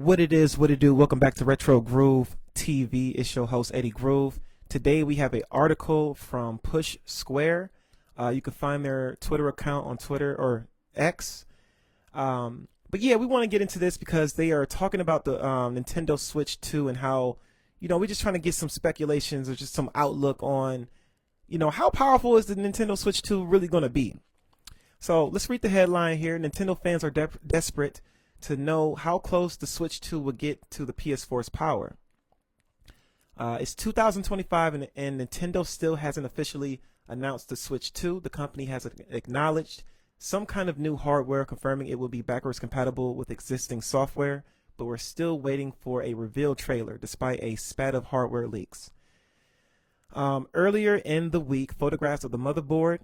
What it is, what it do. Welcome back to RetroGroovTV. It's your host Eddie Groov. Today we have an article from Push Square. You can find their Twitter account on Twitter or X. But yeah, we want to get into this because they are talking about the Nintendo Switch 2 and how, we're just trying to get some speculations or just some outlook on, how powerful is the Nintendo Switch 2 really going to be? So let's read the headline here. Nintendo fans are desperate to know how close the Switch 2 will get to the PS4's power. It's 2025 and Nintendo still hasn't officially announced the Switch 2. The company has acknowledged some kind of new hardware, confirming it will be backwards compatible with existing software, but we're still waiting for a reveal trailer despite a spat of hardware leaks. Earlier in the week, photographs of the motherboard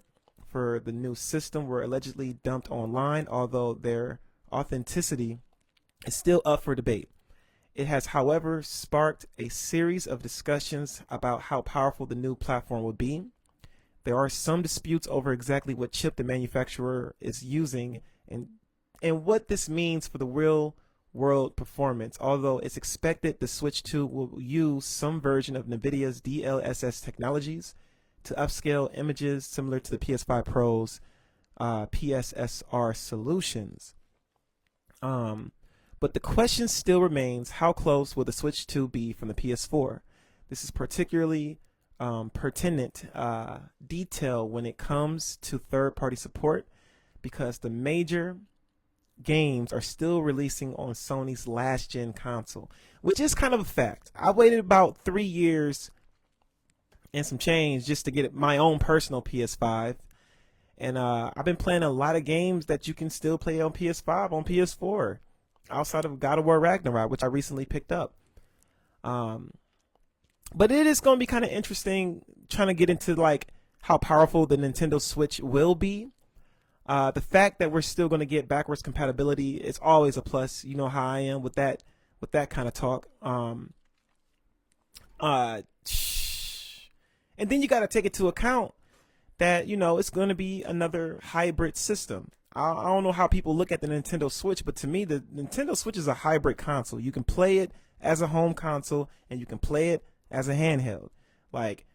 for the new system were allegedly dumped online, although their authenticity is still up for debate. It has, however, sparked a series of discussions about how powerful the new platform will be. There are some disputes over exactly what chip the manufacturer is using and what this means for the real world performance, although it's expected the Switch 2 will use some version of NVIDIA's DLSS technologies to upscale images similar to the PS5 Pro's PSSR solutions. But the question still remains, how close will the Switch 2 be from the PS4? This is particularly pertinent detail when it comes to third-party support, because the major games are still releasing on Sony's last-gen console, which is kind of a fact. I waited about 3 years and some change just to get my own personal PS5. And I've been playing a lot of games that you can still play on PS5, on PS4, outside of God of War Ragnarok, which I recently picked up. But it is going to be kind of interesting trying to get into like how powerful the Nintendo Switch will be. The fact that we're still going to get backwards compatibility is always a plus. You know how I am with that kind of talk. And then you got to take into account that, it's going to be another hybrid system. I don't know how people look at the Nintendo Switch, but to me, the Nintendo Switch is a hybrid console. You can play it as a home console and you can play it as a handheld. Like,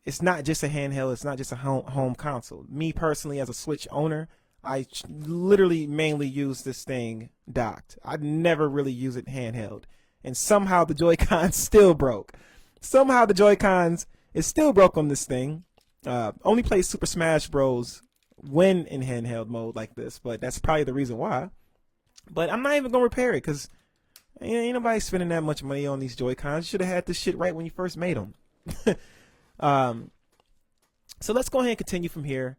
it's not just a handheld. It's not just a home console. Me personally, as a Switch owner, I literally mainly use this thing docked. I never really use it handheld. And somehow the Joy-Cons still broke. Somehow the Joy-Cons is still broke on this thing. Only play Super Smash Bros. When in handheld mode like this, but that's probably the reason why. But I'm not even gonna repair it because ain't nobody spending that much money on these Joy-Cons. You should have had this shit right when you first made them. So let's go ahead and continue from here.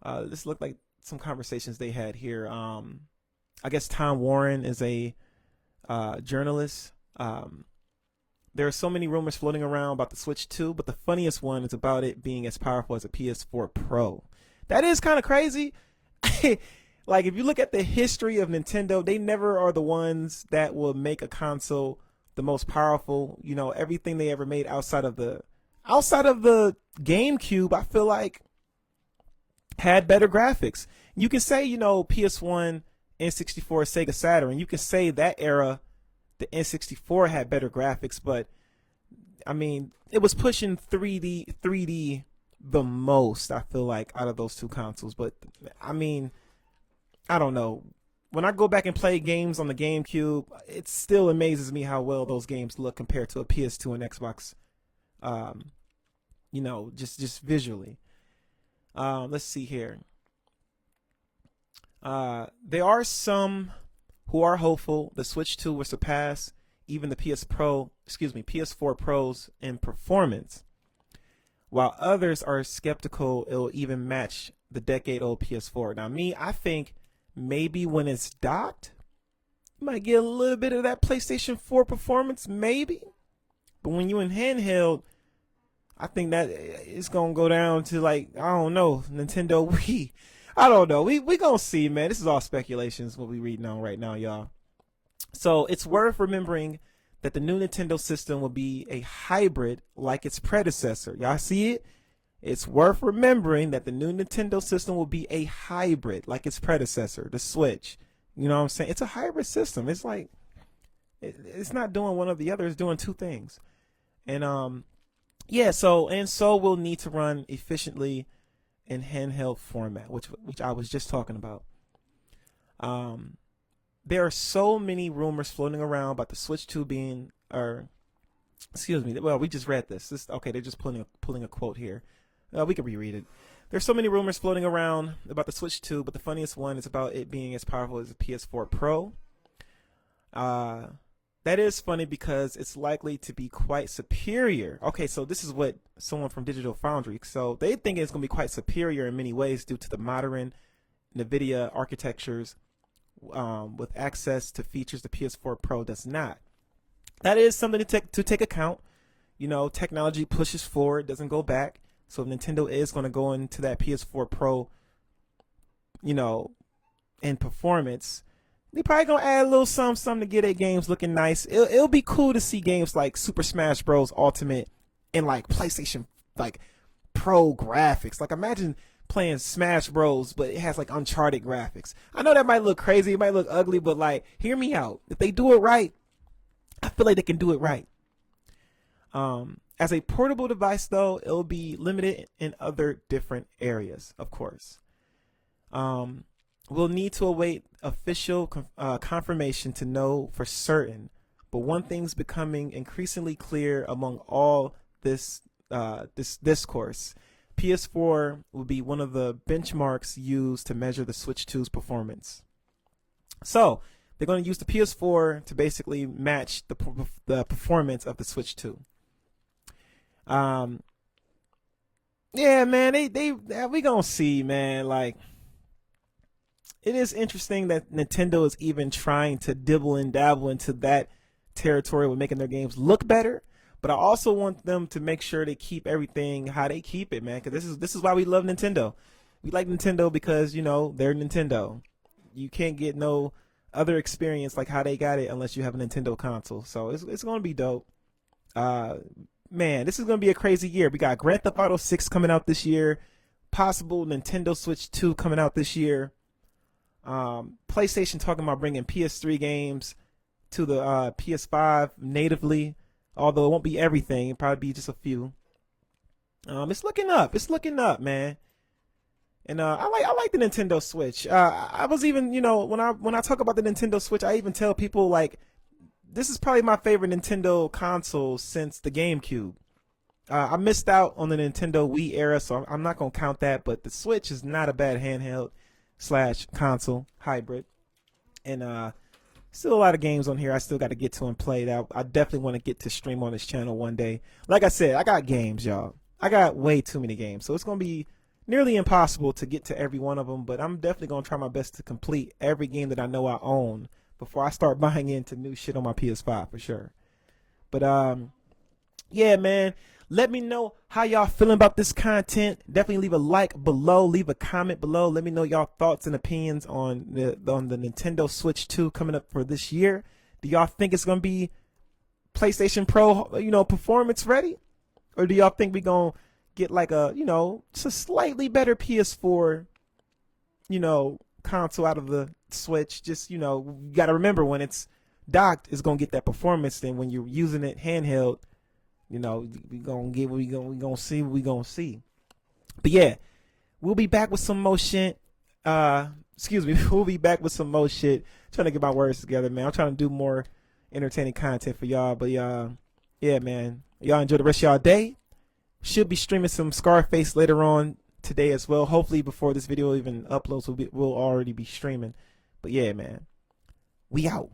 This looked like some conversations they had here. I guess Tom Warren is a journalist. There are so many rumors floating around about the Switch 2, but the funniest one is about it being as powerful as a PS4 Pro. That is kind of crazy. Like, if you look at the history of Nintendo, they never are the ones that will make a console the most powerful. Everything they ever made outside of the GameCube, I feel like had better graphics. You can say, PS1, N64, Sega Saturn. You can say that era, the N64 had better graphics, but I mean, it was pushing 3D the most, I feel like, out of those two consoles. But I mean, I don't know. When I go back and play games on the GameCube, it still amazes me how well those games look compared to a PS2 and Xbox. Just visually. Let's see here. There are some who are hopeful the Switch 2 will surpass even the PS4 Pros in performance, while others are skeptical it'll even match the decade-old PS4. Now, I think maybe when it's docked, you might get a little bit of that PlayStation 4 performance, maybe. But when you in handheld, I think that it's going to go down to, like, I don't know, Nintendo Wii. I don't know. We going to see, man. This is all speculations, what we reading on right now, y'all. So it's worth remembering that the new Nintendo system will be a hybrid like its predecessor. Y'all see it? It's worth remembering that the new Nintendo system will be a hybrid like its predecessor, the Switch. You know what I'm saying? It's a hybrid system. It's like It's not doing one or the other. It's doing two things. And yeah, so we'll need to run efficiently in handheld format, which I was just talking about. There are so many rumors floating around about the Switch 2 being, or excuse me, well, we just read this. Okay, they're just pulling a quote here. We can reread it. There's so many rumors floating around about the Switch 2, but the funniest one is about it being as powerful as a PS4 Pro. That is funny because it's likely to be quite superior. Okay, so this is what someone from Digital Foundry, so they think it's going to be quite superior in many ways due to the modern NVIDIA architectures with access to features the PS4 Pro does not. That is something to take account. You know, technology pushes forward, doesn't go back. So Nintendo is going to go into that PS4 Pro, you know, in performance. They probably gonna add a little something to get their games looking nice. It'll be cool to see games like Super Smash Bros. Ultimate and like PlayStation like Pro graphics. Like imagine playing Smash Bros. But it has like Uncharted graphics. I know that might look crazy, it might look ugly, but like hear me out. If they do it right, I feel like they can do it right. As a portable device, though, it'll be limited in other different areas, of course. We'll need to await official confirmation to know for certain, but one thing's becoming increasingly clear among all this discourse. PS4 will be one of the benchmarks used to measure the Switch 2's performance. So they're going to use the PS4 to basically match the performance of the Switch 2. Yeah, man, we gonna see, man. Like, it is interesting that Nintendo is even trying to dibble and dabble into that territory with making their games look better. But I also want them to make sure they keep everything how they keep it, man. Because this is why we love Nintendo. We like Nintendo because, you know, they're Nintendo. You can't get no other experience like how they got it unless you have a Nintendo console. So it's gonna be dope. Man, this is going to be a crazy year. We got Grand Theft Auto 6 coming out this year. Possible Nintendo Switch 2 coming out this year. PlayStation talking about bringing PS3 games to the PS5 natively. Although it won't be everything. It'll probably be just a few. It's looking up. It's looking up, man. And I like the Nintendo Switch. I was even, you know, when I talk about the Nintendo Switch, I even tell people like, this is probably my favorite Nintendo console since the GameCube. I missed out on the Nintendo Wii era, so I'm not going to count that. But the Switch is not a bad handheld / console hybrid. And still a lot of games on here I still got to get to and play that I definitely want to get to stream on this channel one day. Like I said, I got games, y'all. I got way too many games. So it's going to be nearly impossible to get to every one of them. But I'm definitely going to try my best to complete every game that I know I own before I start buying into new shit on my PS5 for sure. But yeah, man, let me know how y'all feeling about this content. Definitely leave a like below, leave a comment below. Let me know y'all thoughts and opinions on the Nintendo Switch 2 coming up for this year. Do y'all think it's gonna be PlayStation Pro, you know, performance ready, or do y'all think we gonna get like a, you know, just a slightly better PS4, you know, console out of the Switch? Just, you know, you got to remember when it's docked, it's gonna get that performance. Then when you're using it handheld, you know, we gonna see what we gonna see. But yeah, we'll be back with some more shit. Excuse me, we'll be back with some more shit. Trying to get my words together, man. I'm trying to do more entertaining content for y'all. But yeah, man, y'all enjoy the rest of y'all day. Should be streaming some Scarface later on today as well. Hopefully before this video even uploads, we'll already be streaming. But yeah, man, we out.